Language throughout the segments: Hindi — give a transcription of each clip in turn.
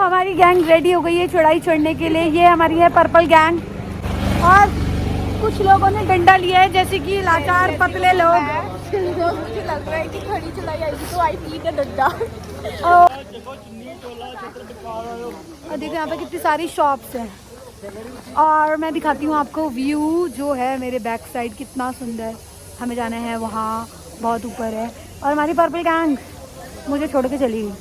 हमारी गैंग रेडी हो गई है चढ़ाई चढ़ने के लिए। ये हमारी है पर्पल गैंग और कुछ लोगों ने डंडा लिया है जैसे कि लाचार पतले लोग। मुझे लग रहा है कि खड़ी चढ़ाई आएगी तो आई थी डंडा। और देखो यहाँ पे कितनी सारी शॉप्स हैं और मैं दिखाती हूँ आपको व्यू जो है मेरे बैक साइड कितना सुंदर। हमें जाना है वहाँ, बहुत ऊपर है। और हमारी पर्पल गैंग मुझे छोड़ के चली गई।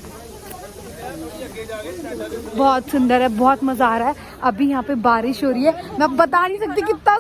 बहुत सुंदर है, बहुत मज़ा आ रहा है। अभी यहाँ पे बारिश हो रही है, मैं बता नहीं सकती कितना।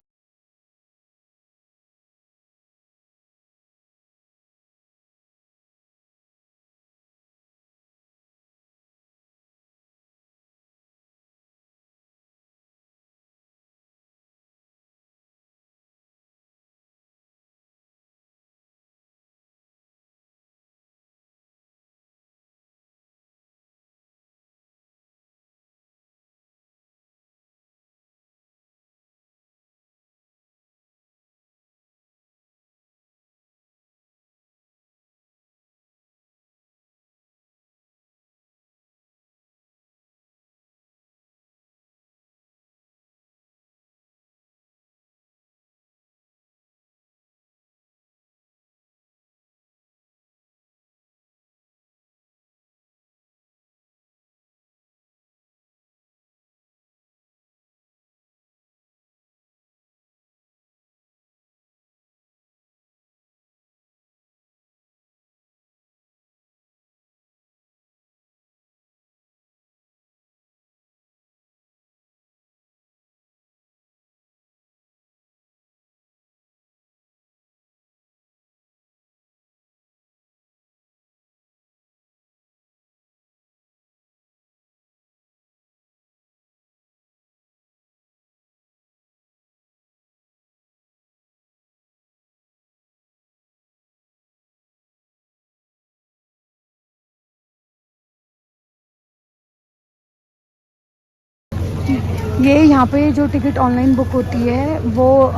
ये यहाँ पे जो टिकट ऑनलाइन बुक होती है वो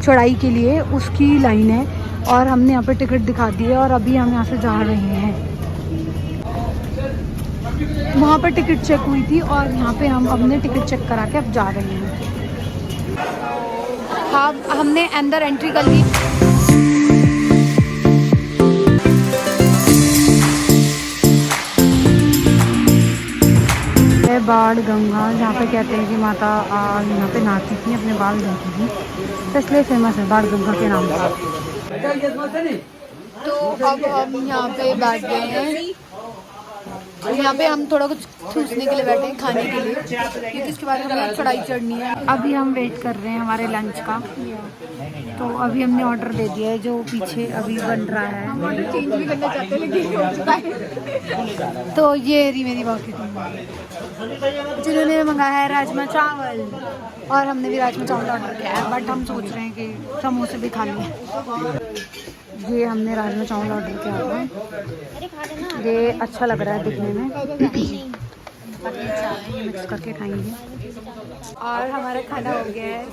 चढ़ाई के लिए उसकी लाइन है और हमने यहाँ पे टिकट दिखा दी है और अभी हम यहाँ से जा रहे हैं। वहाँ पर टिकट चेक हुई थी और यहाँ पे हम अपने टिकट चेक करा के अब जा रहे हैं। हाँ, हमने अंदर एंट्री कर ली। बाढ़ गंगा जहाँ पे कहते हैं कि माता यहाँ पे नहाती थी, अपने बाल धोती थी, तो इसलिए फेमस है बाढ़ गंगा के नाम से। तो अब हम यहाँ पे बैठ गए हैं। यहाँ पे हम थोड़ा कुछ ठूसने के लिए बैठे हैं, खाने के लिए, क्योंकि इसके बाद हमें चढ़ाई चढ़नी है। अभी हम वेट कर रहे हैं हमारे लंच का। तो अभी हमने ऑर्डर दे दिया है जो पीछे अभी बन रहा है। हम ऑर्डर चेंज भी करना चाहते हैं लेकिन हो चुका है। तो ये रही मेरी बाकी जिन्होंने मंगाया है राजमा चावल और हमने भी राजमा चावल ऑर्डर किया है, बट हम सोच रहे हैं कि समोसे भी खा लें। ये हमने राजमा चावल ऑर्डर किया था, ये अच्छा लग रहा है दिखने में। ये मिक्स करके खाएंगे। और हमारा खाना हो गया है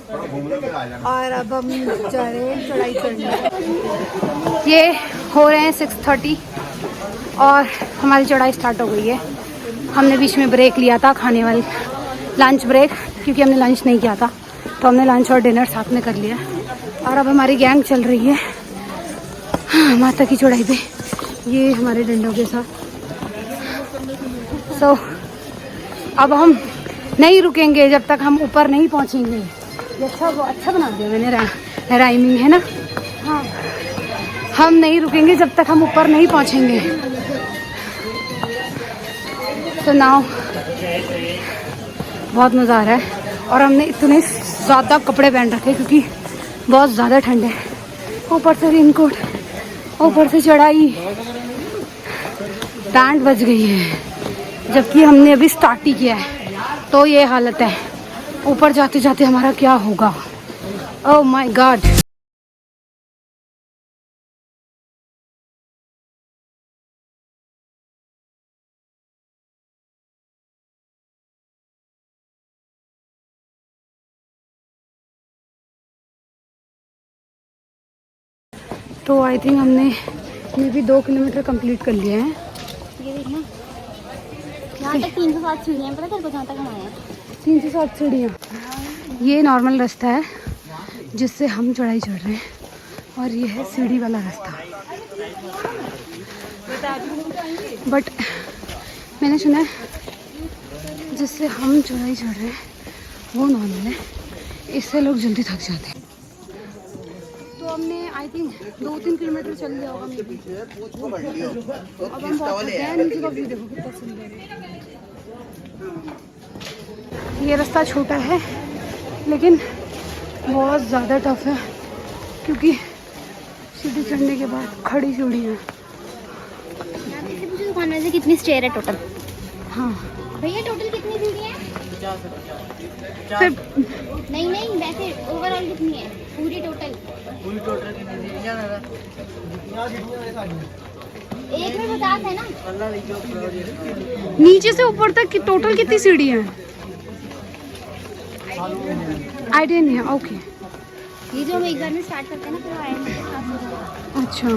और अब हम जा रहे हैं चढ़ाई चढ़ने। ये हो रहे हैं 6:30 और हमारी चढ़ाई स्टार्ट हो गई है। हमने बीच में ब्रेक लिया था खाने वाली, लंच ब्रेक, क्योंकि हमने लंच नहीं किया था, तो हमने लंच और डिनर साथ में कर लिया। और अब हमारी गैंग चल रही है माता की चढ़ाई पे, ये हमारे डंडों के साथ। सो अब हम नहीं रुकेंगे जब तक हम ऊपर नहीं पहुंचेंगे। ये अच्छा बना दिया मैंने, राइमिंग है ना। हाँ, हम नहीं रुकेंगे जब तक हम ऊपर नहीं पहुंचेंगे। तो नाउ बहुत मज़ा आ रहा है और हमने इतने ज़्यादा कपड़े पहन रखे क्योंकि बहुत ज़्यादा ठंड है। ऊपर से रेनकोट, ऊपर से चढ़ाई, बैंड बज गई है जबकि हमने अभी स्टार्ट ही किया है। तो ये हालत है, ऊपर जाते जाते हमारा क्या होगा। Oh my God. तो आई थिंक हमने ये भी 2 किलोमीटर कंप्लीट कर लिया है। ये देखना यहाँ तक 360 सीढ़ियाँ, पता तेरे को जहाँ तक हम आए हैं? 360 सीढ़ियाँ। ये नॉर्मल रास्ता है जिससे हम चढ़ाई चढ़ रहे हैं, और ये है सीढ़ी वाला रास्ता। बट मैंने सुना है जिससे हम चढ़ाई चढ़ रहे हैं वो नॉर्मल है, इससे लोग जल्दी थक जाते हैं। तो हमने आई थिंक 2-3 किलोमीटर चल लिया होगा मे बी। अब हम बहुत थक गए हैं। नीचे का व्यू देखो कितना सुंदर है। ये रास्ता छोटा है लेकिन बहुत ज़्यादा टफ है, क्योंकि सीढ़ी चढ़ने के बाद खड़ी सीढ़ी है। मुझे दुकान में से कितनी स्टेयर है टोटल? हाँ भैया टोटल कितनी सीढ़ियाँ हैं? फिर नहीं वैसे ओवरऑल कितनी है पूरी टोटल? एक में 50 है ना? नीचे से ऊपर तक टोटल कितनी सीढ़ी है? आइडिया नहीं है। ओके, ये जो हम एक बार में स्टार्ट करते हैं ना फिर आएंगे। अच्छा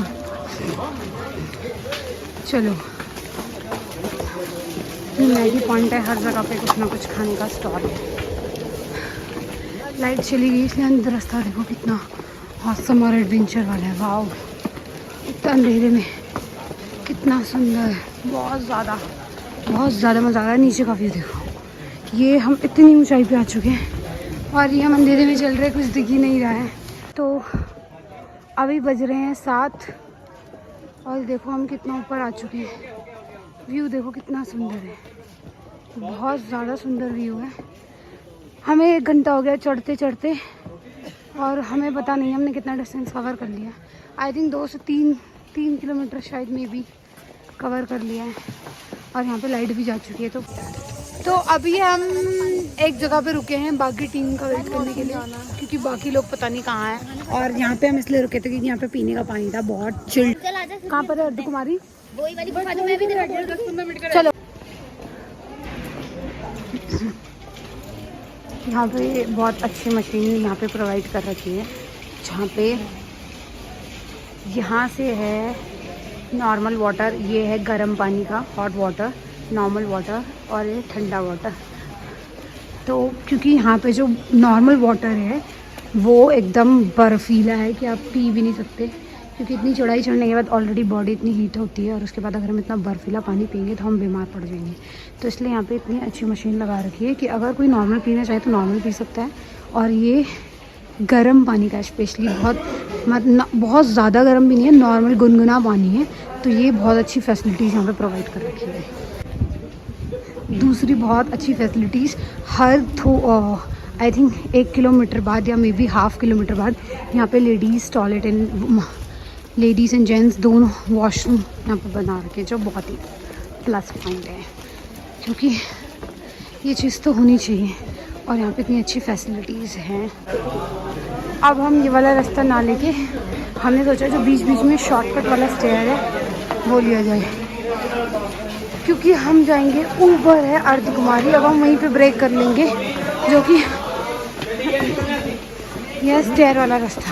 चलो। मैगी पॉइंट है, हर जगह पे कुछ ना कुछ खाने का स्टॉल है। लाइट चली गई इसलिए अंदर रास्ता देखो कितना ऑसम और एडवेंचर वाला है। वाओ, इतना अंधेरे में कितना सुंदर है। बहुत ज़्यादा मज़ा आ रहा है। नीचे का व्यू देखो। ये हम इतनी ऊंचाई पे आ चुके हैं और ये हम अंधेरे में चल रहे हैं, कुछ दिख ही नहीं रहा है। तो अभी बज रहे हैं 7 और देखो हम कितना ऊपर आ चुके हैं। व्यू देखो कितना सुंदर है, बहुत ज़्यादा सुंदर व्यू है। हमें 1 घंटा हो गया चढ़ते चढ़ते और हमें पता नहीं हमने कितना डिस्टेंस कवर कर लिया। आई थिंक 2 से 3 किलोमीटर शायद में भी कवर कर लिया है। और यहाँ पे लाइट भी जा चुकी है। तो अभी हम एक जगह पे रुके हैं बाकी टीम का वेट करने के लिए, क्योंकि बाकी लोग पता नहीं कहाँ हैं। और यहाँ पे हम इसलिए रुके थे क्योंकि यहाँ पे पीने का पानी था बहुत चिल्ड। कहाँ पर है अर्ध कुमारी? वही वाली गुफा जो मैं भी तेरे को 10-15 मिनट चलो। यहाँ पे बहुत अच्छी मशीन यहाँ पे प्रोवाइड कर रखी है, जहाँ पे यहाँ से है नॉर्मल वाटर, ये है गर्म पानी का हॉट वाटर, नॉर्मल वाटर और ये ठंडा वाटर। तो क्योंकि यहाँ पे जो नॉर्मल वाटर है वो एकदम बर्फीला है कि आप पी भी नहीं सकते, क्योंकि इतनी चढ़ाई चढ़ने के बाद ऑलरेडी बॉडी इतनी हीट होती है और उसके बाद अगर हम इतना बर्फीला पानी पिएंगे तो हम बीमार पड़ जाएंगे। तो इसलिए यहाँ पे इतनी अच्छी मशीन लगा रखी है कि अगर कोई नॉर्मल पीना चाहे तो नॉर्मल पी सकता है। और ये गर्म पानी का स्पेशली बहुत ज़्यादा गर्म भी नहीं है, नॉर्मल गुनगुना पानी है। तो ये बहुत अच्छी फैसिलिटीज़ यहाँ पे प्रोवाइड कर रखी है। दूसरी बहुत अच्छी facilities her I think 1 kilometre बाद या मे बी ½ किलोमीटर बाद यहाँ पे लेडीज़ एंड जेंट्स दोनों वॉशरूम यहाँ पे बना रखे हैं, जो बहुत ही प्लस पॉइंट है, क्योंकि ये चीज़ तो होनी चाहिए। और यहाँ पे इतनी अच्छी फैसिलिटीज़ हैं। अब हम ये वाला रास्ता ना लेके हमने सोचा जो बीच बीच में शॉर्टकट वाला स्टेयर है वो लिया जाए, क्योंकि हम जाएंगे ऊपर है अर्ध कुमारी। अब हम वहीं पे ब्रेक कर लेंगे, जो कि यह स्टेयर वाला रास्ता।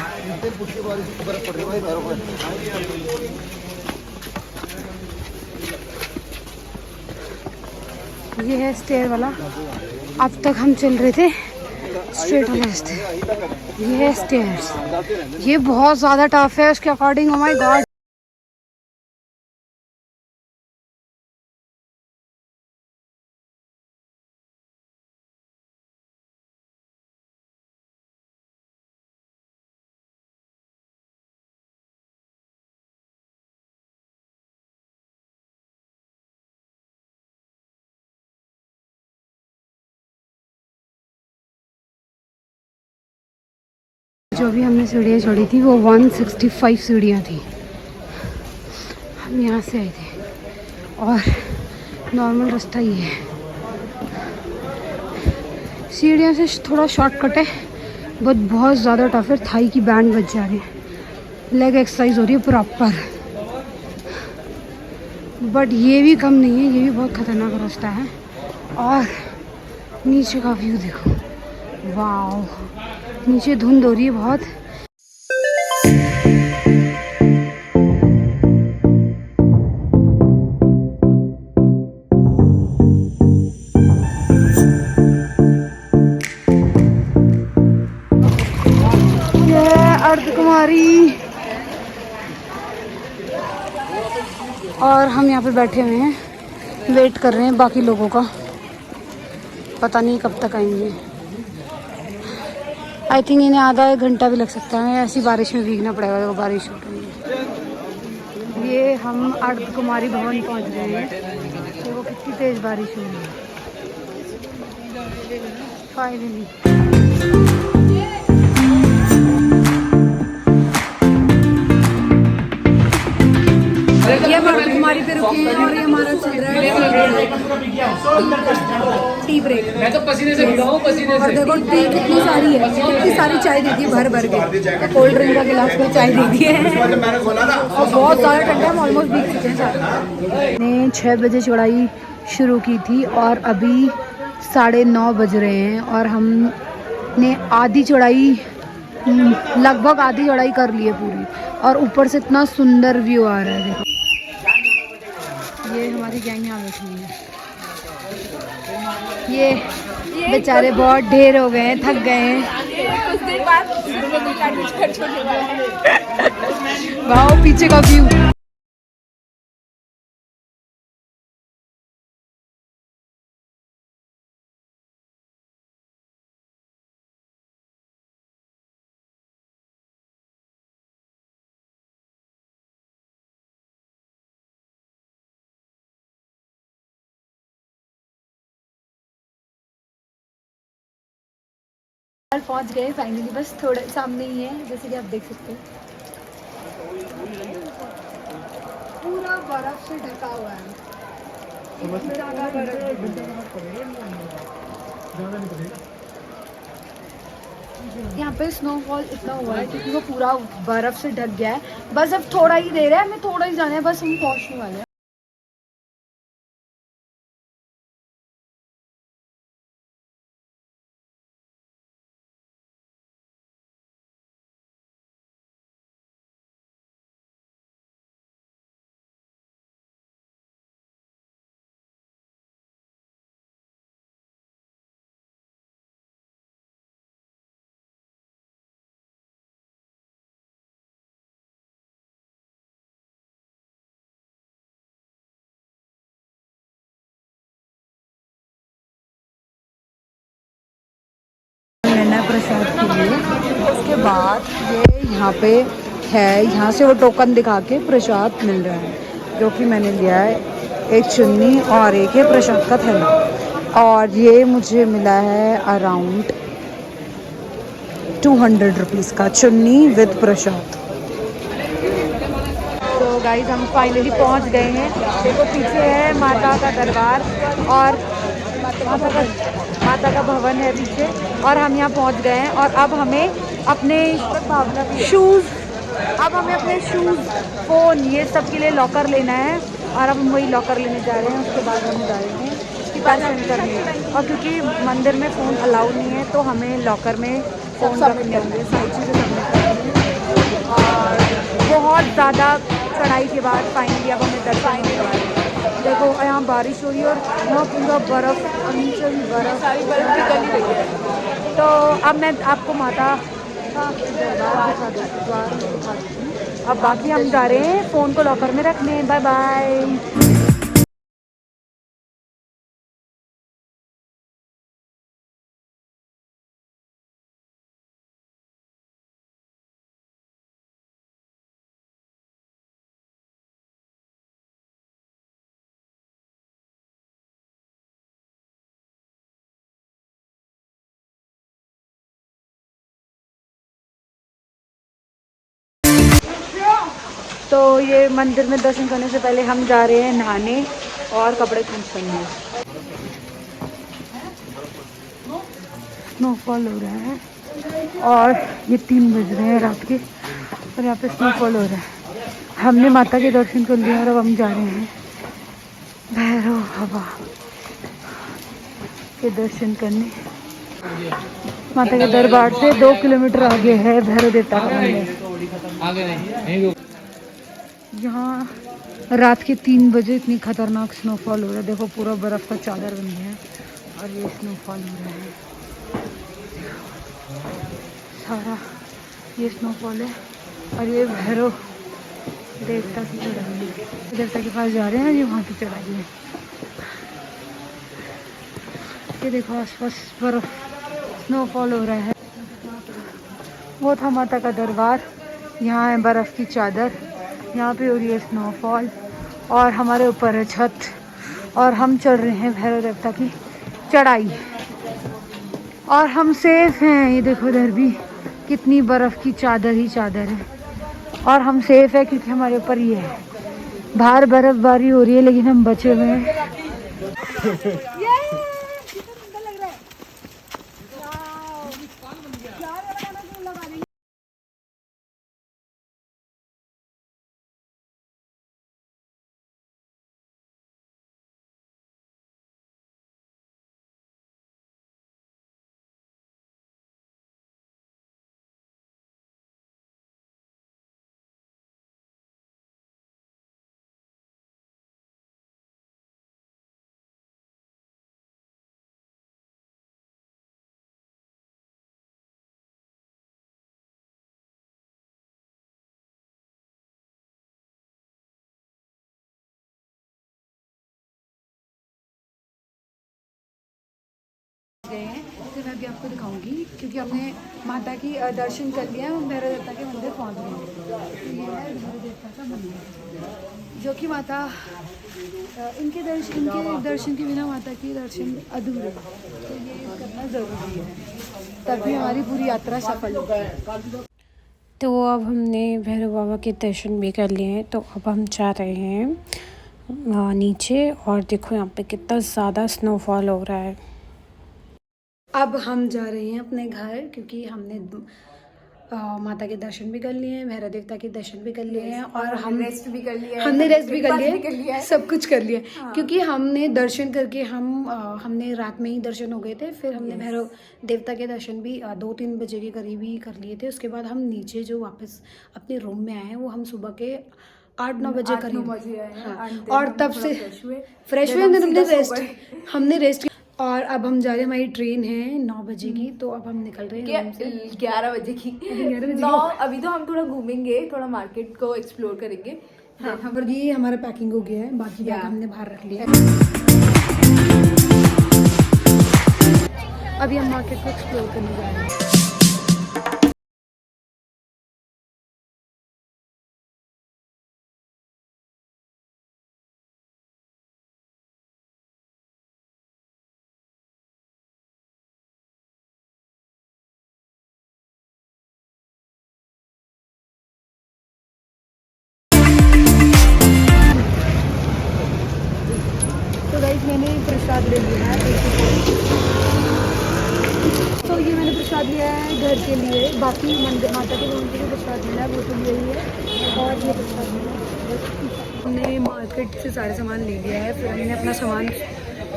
ये है स्टेयर वाला। अब तक हम चल रहे थे स्ट्रेट वाले रास्ते। ये है स्टेयर्स। ये बहुत ज़्यादा टफ है उसके अकॉर्डिंग। ओ माय गॉड, जो भी हमने सीढ़ियाँ चढ़ी थी वो 165 सीढ़ियाँ थी। हम यहाँ से आए थे और नॉर्मल रास्ता ये है। सीढ़ियाँ से थोड़ा शॉर्टकट है बट बहुत ज़्यादा टफ है। थाई की बैंड बज जा रही है, लेग एक्सरसाइज हो रही है प्रॉपर। बट ये भी कम नहीं है, ये भी बहुत ख़तरनाक रास्ता है। और नीचे का व्यू देखो, वाओ, नीचे धुंध हो रही है बहुत। सवारी। और हम यहाँ पे बैठे हुए हैं, वेट कर रहे हैं बाकी लोगों का, पता नहीं कब तक आएंगे। आई थिंक इन्हें आधा एक घंटा भी लग सकता है, ऐसी बारिश में भीगना पड़ेगा। देखो बारिश हो रही है। ये हम अर्ध कुमारी भवन पहुँच गए हैं। देखो कितनी तेज़ बारिश हो रही है। फाइनली ये कुमारी पे रुके हैं और ये हमारा चल रहा है टी ब्रेक। मैं तो पसीने से भीगा हूं, पसीने और से। देखो टी कितनी सारी है, कितनी सारी चाय दी थी भर भर के। कोल्ड ड्रिंक का गिलास में चाय दी थी और बहुत ज़्यादा ठंडा, हम ऑलमोस्ट भीग चुके हैं सारे। ने 6 बजे चढ़ाई शुरू की थी और अभी 9:30 बज रहे हैं और हमने आधी चढ़ाई, लगभग आधी चढ़ाई कर ली है पूरी। और ऊपर से इतना सुंदर व्यू आ रहा है। देखो ये हमारी गैंग यहाँ बैठी हुई है। ये बेचारे बहुत ढेर हो गए हैं, थक गए हैं। कुछ देर बाद घर छोड़ने वाला है। वाओ पीछे का व्यू। पहुंच गए फाइनली, बस थोड़े सामने ही है, जैसे कि आप देख सकते हैं। पूरा बर्फ से ढका हुआ है। यहाँ पे स्नोफॉल इतना हुआ है क्योंकि वो पूरा बर्फ से ढक गया है। बस अब थोड़ा ही देर है, हमें थोड़ा ही जाना है, बस हम पहुंचने वाले हैं। लेना है प्रसाद के लिए। उसके बाद ये यहाँ पे है, यहाँ से वो टोकन दिखा के प्रसाद मिल रहा है, जो कि मैंने लिया है। एक चुन्नी और एक है प्रसाद का थैला। और ये मुझे मिला है अराउंड 200 रुपीज़ का चुन्नी विद प्रसाद। तो गाइस हम फाइनली पहुँच गए हैं। देखो पीछे है माता का दरबार और माता का भवन है पीछे, और हम यहाँ पहुँच गए हैं। और अब हमें अपने शूज़ फ़ोन ये सब के लिए लॉकर लेना है, और अब हम वही लॉकर लेने जा रहे हैं। उसके बाद हम जा रहे हैं दर्शन करने। और क्योंकि मंदिर में फ़ोन अलाउ नहीं है तो हमें लॉकर में फ़ोन रखने होंगे, सारी चीज़ें सबमिट करनी। और बहुत ज़्यादा चढ़ाई के बाद फाइनली अब हमें दर्शन करवाए। देखो यहाँ बारिश हो रही है और यहाँ पूरा बर्फ़, नीचे भी बर्फ़, सारी बर्फ़ निकल ही रही है। तो अब मैं आपको माता का दरबार दिखा देती हूँ। अब बाकी हम जा रहे हैं फ़ोन को लॉकर में रखने। Bye bye. तो ये मंदिर में दर्शन करने से पहले हम जा रहे हैं नहाने और कपड़े चेंज करने। स्नोफॉल हो रहा है और ये 3 बज रहे हैं रात के, और यहाँ पे स्नोफॉल हो रहा है। हमने माता के दर्शन कर लिए और अब हम जा रहे हैं भैरव बाबा के दर्शन करने। माता के दरबार से 2 किलोमीटर आगे है भैरव देवता का मंदिर। यहाँ रात के 3 बजे इतनी खतरनाक स्नोफॉल हो रहा है। देखो पूरा बर्फ़ का चादर बन गया है और ये स्नोफॉल हो रहा है। सारा ये स्नोफॉल है और ये भैरव देवता की चढ़ाई है, देवता के पास जा रहे हैं जी, वहाँ की चढ़ाई है। ये देखो आसपास बर्फ, स्नोफॉल हो रहा है। वो था माता का दरबार, यहाँ है बर्फ़ की चादर, यहाँ पे हो रही है स्नोफॉल और हमारे ऊपर है छत और हम चढ़ रहे हैं भैरव देवता की चढ़ाई और हम सेफ हैं। ये देखो इधर भी कितनी बर्फ़ की चादर ही चादर है और हम सेफ है क्योंकि हमारे ऊपर ये है। बाहर बर्फबारी हो रही है लेकिन हम बचे हुए हैं। गए हैं तो मैं अभी आपको दिखाऊंगी क्योंकि हमने माता की दर्शन कर लिया है। हम भैरव देवता के मंदिर पहुंच गए हैं। तो ये है भैरव देवता का मंदिर जो कि माता इनके दर्शन के बिना माता की दर्शन अधूरे, तो ये करना ज़रूरी है तभी हमारी पूरी यात्रा सफल होगी। तो अब हमने भैरव बाबा के दर्शन भी कर लिए हैं, तो अब हम जा रहे हैं नीचे और देखो यहाँ पे कितना ज़्यादा स्नोफॉल हो रहा है। अब हम जा रहे हैं अपने घर क्योंकि हमने माता के दर्शन भी कर लिए हैं, भैरव देवता के दर्शन भी कर लिए हैं और हमने रेस्ट भी कर लिया है, सब कुछ कर लिया हाँ। क्योंकि हमने दर्शन करके हमने रात में ही दर्शन हो गए थे, फिर हमने भैरव देवता के दर्शन भी 2-3 बजे के करीब ही कर लिए थे। उसके बाद हम नीचे जो वापस अपने रूम में आए हैं वो हम सुबह के 8-9 बजे करीब हाँ। और तब से फ्रेश हुए हमने रेस्ट और अब हम जा रहे हैं, हमारी ट्रेन है 9 बजे की, तो अब हम निकल रहे हैं 11 बजे की 9। अभी तो हम थोड़ा घूमेंगे, थोड़ा मार्केट को एक्सप्लोर करेंगे हाँ। पर ये हमारा पैकिंग हो गया है, बाकी बैग हमने बाहर रख लिया है। अभी हम मार्केट को एक्सप्लोर करने जा रहे हैं। मैंने प्रसाद ले लिया है, तो ये मैंने प्रसाद लिया है घर के लिए, बाकी मंदिर माता के मंदिर के प्रसाद मिला है वो तो यही है और ये प्रसाद मिला है। हमने मार्केट से सारे सामान ले लिया है, फिर हमने अपना सामान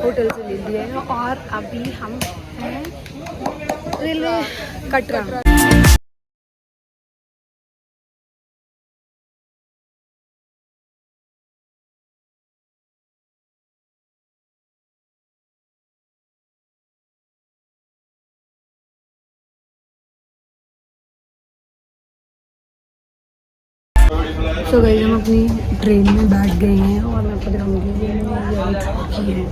होटल से ले लिया है और अभी हम हैं रेलवे कटरा। तो गाइस हम अपनी ट्रेन में बैठ गए हैं और मैं आपको दिखाऊंगी ये है।